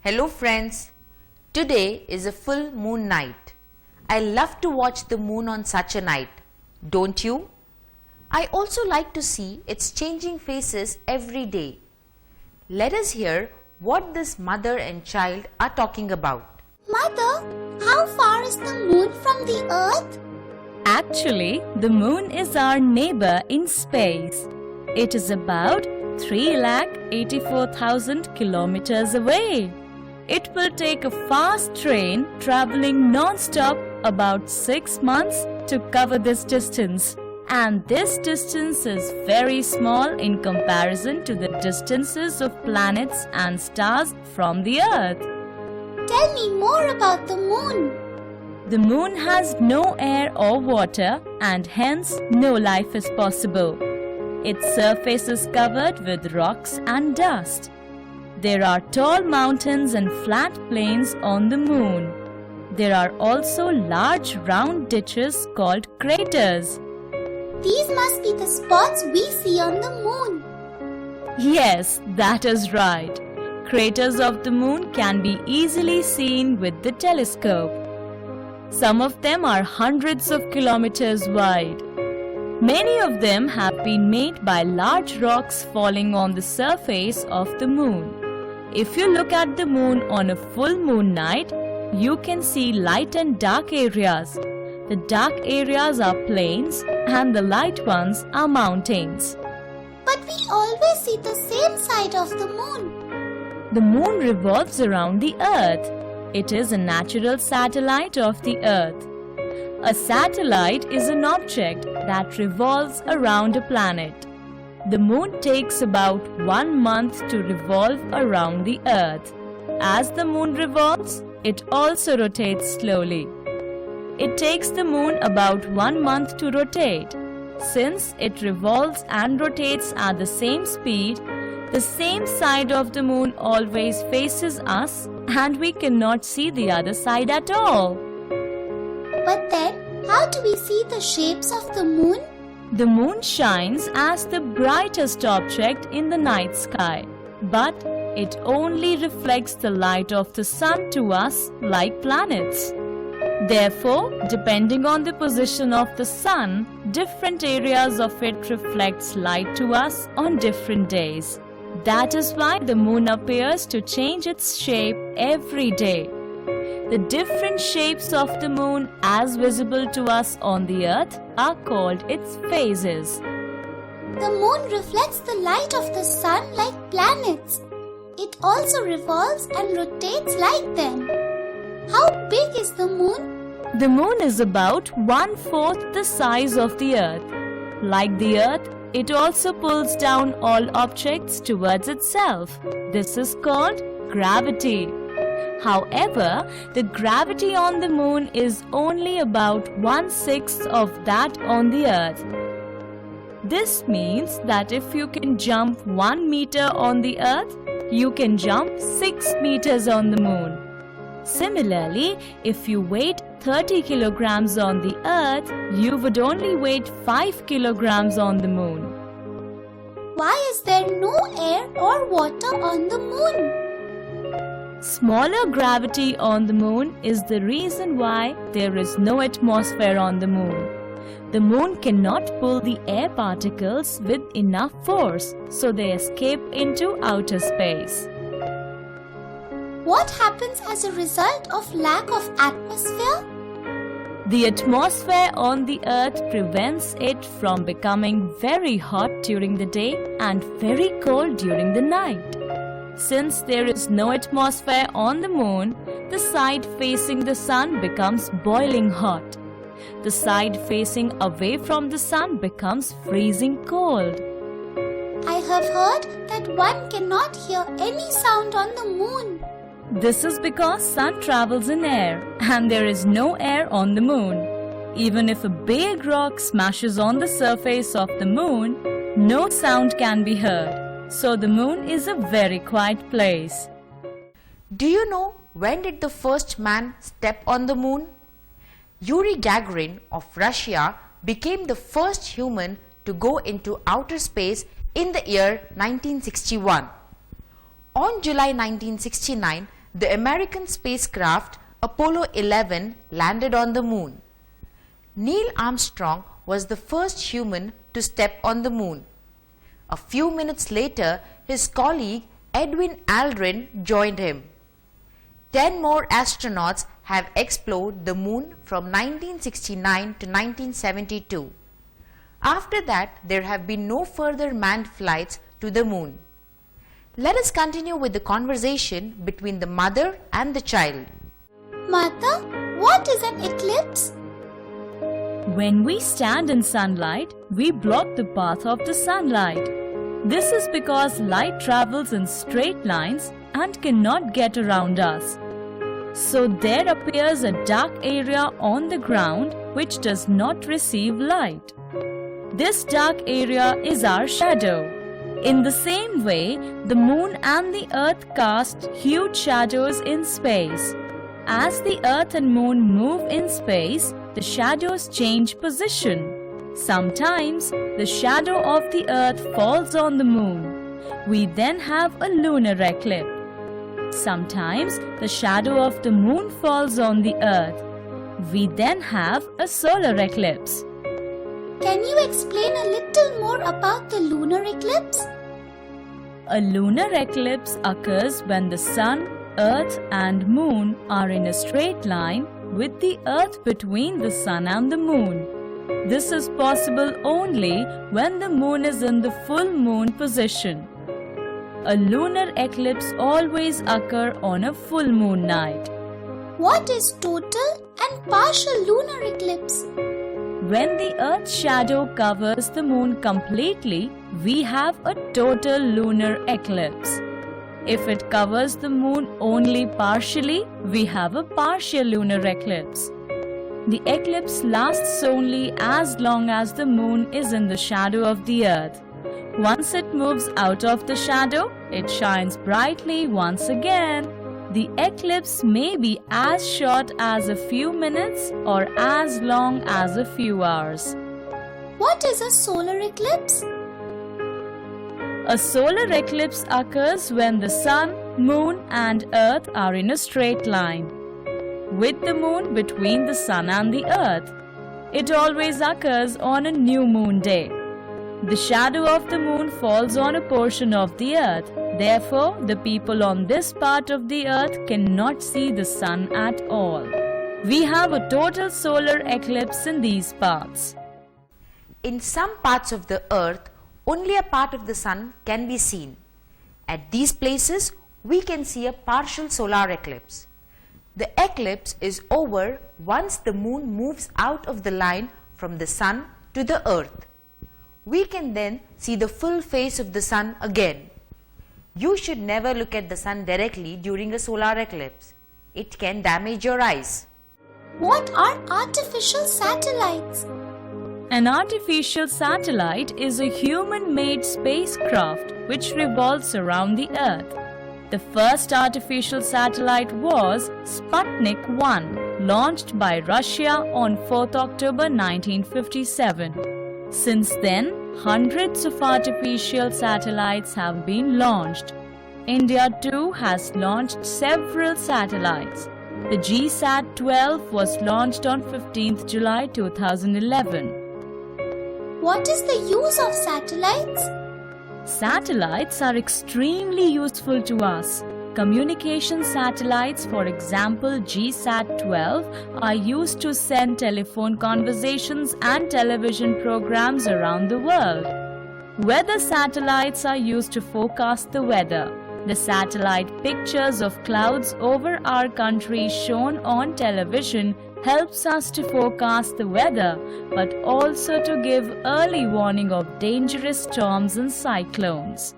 Hello friends, today is a full moon night. I love to watch the moon on such a night, don't you? I also like to see its changing faces every day. Let us hear what this mother and child are talking about. Mother, how far is the moon from the earth? Actually, the moon is our neighbor in space. It is about 3,84,000 kilometers away. It will take a fast train traveling non-stop about 6 months to cover this distance. And this distance is very small in comparison to the distances of planets and stars from the earth. Tell me more about the moon. The moon has no air or water and hence no life is possible. Its surface is covered with rocks and dust. There are tall mountains and flat plains on the moon. There are also large round ditches called craters. These must be the spots we see on the moon. Yes, that is right. Craters of the moon can be easily seen with the telescope. Some of them are hundreds of kilometers wide. Many of them have been made by large rocks falling on the surface of the moon. If you look at the moon on a full moon night, you can see light and dark areas. The dark areas are plains and the light ones are mountains. But we always see the same side of the moon. The moon revolves around the earth. It is a natural satellite of the earth. A satellite is an object that revolves around a planet. The moon takes about 1 month to revolve around the earth. As the moon revolves, it also rotates slowly. It takes the moon about 1 month to rotate. Since it revolves and rotates at the same speed, the same side of the moon always faces us and we cannot see the other side at all. But then, how do we see the shapes of the moon? The moon shines as the brightest object in the night sky, but it only reflects the light of the sun to us like planets. Therefore, depending on the position of the sun, different areas of it reflects light to us on different days. That is why the moon appears to change its shape every day. The different shapes of the moon as visible to us on the earth are called its phases. The moon reflects the light of the sun like planets. It also revolves and rotates like them. How big is the moon? The moon is about 1/4 the size of the earth. Like the earth, it also pulls down all objects towards itself. This is called gravity. However, the gravity on the moon is only about 1/6 of that on the earth. This means that if you can jump 1 meter on the earth, you can jump 6 meters on the moon. Similarly, if you weighed 30 kilograms on the earth, you would only weigh 5 kilograms on the moon. Why is there no air or water on the moon? Smaller gravity on the moon is the reason why there is no atmosphere on the moon. The moon cannot pull the air particles with enough force, so they escape into outer space. What happens as a result of lack of atmosphere? The atmosphere on the earth prevents it from becoming very hot during the day and very cold during the night. Since there is no atmosphere on the moon, the side facing the sun becomes boiling hot. The side facing away from the sun becomes freezing cold. I have heard that one cannot hear any sound on the moon. This is because sun travels in air and there is no air on the moon. Even if a big rock smashes on the surface of the moon, no sound can be heard. So the moon is a very quiet place. Do you know when did the first man step on the moon? Yuri Gagarin of Russia became the first human to go into outer space in the year 1961. On July 1969, the American spacecraft Apollo 11 landed on the moon. Neil Armstrong was the first human to step on the moon. A few minutes later, his colleague Edwin Aldrin joined him. 10 more astronauts have explored the moon from 1969 to 1972. After that, there have been no further manned flights to the moon. Let us continue with the conversation between the mother and the child. Mother, what is an eclipse? When we stand in sunlight, we block the path of the sunlight. This is because light travels in straight lines and cannot get around us. So there appears a dark area on the ground which does not receive light. This dark area is our shadow. In the same way, the moon and the earth cast huge shadows in space. As the earth and moon move in space, the shadows change position. Sometimes, the shadow of the earth falls on the moon. We then have a lunar eclipse. Sometimes, the shadow of the moon falls on the earth. We then have a solar eclipse. Can you explain a little more about the lunar eclipse? A lunar eclipse occurs when the sun, earth and moon are in a straight line with the earth between the sun and the moon. This is possible only when the moon is in the full moon position. A lunar eclipse always occurs on a full moon night. What is total and partial lunar eclipse? When the earth's shadow covers the moon completely, we have a total lunar eclipse. If it covers the moon only partially, we have a partial lunar eclipse. The eclipse lasts only as long as the moon is in the shadow of the earth. Once it moves out of the shadow, it shines brightly once again. The eclipse may be as short as a few minutes or as long as a few hours. What is a solar eclipse? A solar eclipse occurs when the sun, moon and earth are in a straight line, with the moon between the sun and the earth. It always occurs on a new moon day. The shadow of the moon falls on a portion of the earth. Therefore, the people on this part of the earth cannot see the sun at all. We have a total solar eclipse in these parts. In some parts of the earth, only a part of the sun can be seen. At these places, we can see a partial solar eclipse. The eclipse is over once the moon moves out of the line from the sun to the earth. We can then see the full face of the sun again. You should never look at the sun directly during a solar eclipse. It can damage your eyes. What are artificial satellites? An artificial satellite is a human-made spacecraft which revolves around the Earth. The first artificial satellite was Sputnik 1, launched by Russia on 4th October 1957. Since then, hundreds of artificial satellites have been launched. India too has launched several satellites. The GSAT-12 was launched on 15th July 2011. What is the use of satellites? Satellites are extremely useful to us. Communication satellites, for example GSAT-12, are used to send telephone conversations and television programs around the world. Weather satellites are used to forecast the weather. The satellite pictures of clouds over our country shown on television helps us to forecast the weather, but also to give early warning of dangerous storms and cyclones.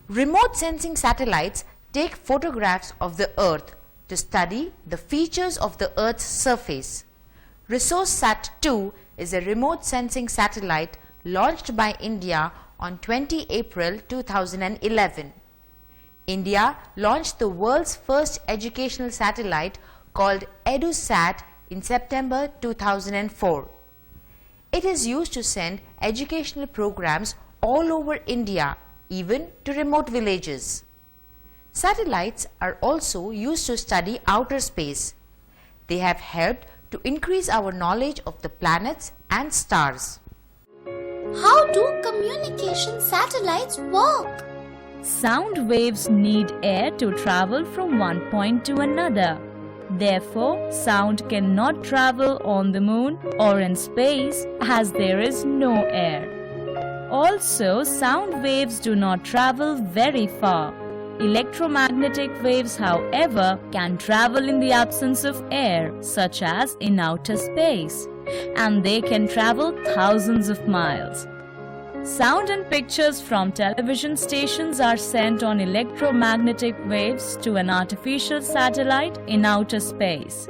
Remote sensing satellites take photographs of the Earth to study the features of the Earth's surface. ResourceSat-2 is a remote sensing satellite launched by India on 20 April 2011. India launched the world's first educational satellite called EduSat in September 2004. It is used to send educational programs all over India, even to remote villages. Satellites are also used to study outer space. They have helped to increase our knowledge of the planets and stars. How do communication satellites work? Sound waves need air to travel from one point to another. Therefore, sound cannot travel on the moon or in space as there is no air. Also, sound waves do not travel very far. Electromagnetic waves, however, can travel in the absence of air, such as in outer space, and they can travel thousands of miles. Sound and pictures from television stations are sent on electromagnetic waves to an artificial satellite in outer space.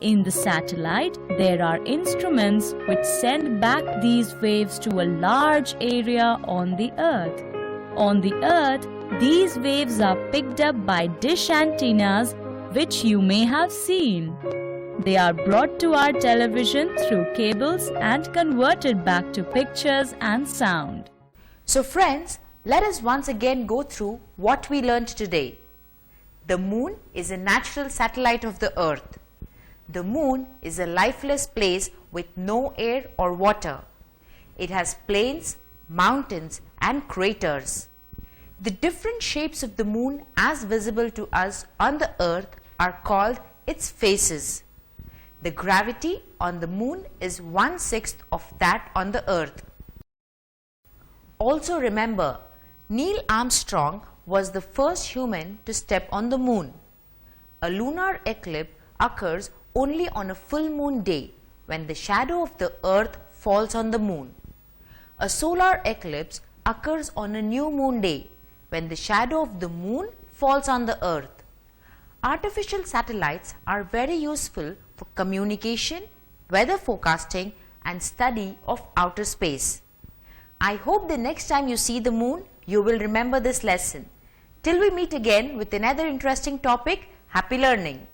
In the satellite, there are instruments which send back these waves to a large area on the Earth. On the Earth, these waves are picked up by dish antennas, which you may have seen. They are brought to our television through cables and converted back to pictures and sound. So friends, let us once again go through what we learned today. The moon is a natural satellite of the Earth. The moon is a lifeless place with no air or water. It has plains, mountains and craters. The different shapes of the moon as visible to us on the Earth are called its phases. The gravity on the moon is 1/6 of that on the Earth. Also remember, Neil Armstrong was the first human to step on the moon. A lunar eclipse occurs only on a full moon day when the shadow of the Earth falls on the moon. A solar eclipse occurs on a new moon day when the shadow of the moon falls on the Earth. Artificial satellites are very useful for communication, weather forecasting and study of outer space. I hope the next time you see the moon, you will remember this lesson. Till we meet again with another interesting topic, happy learning.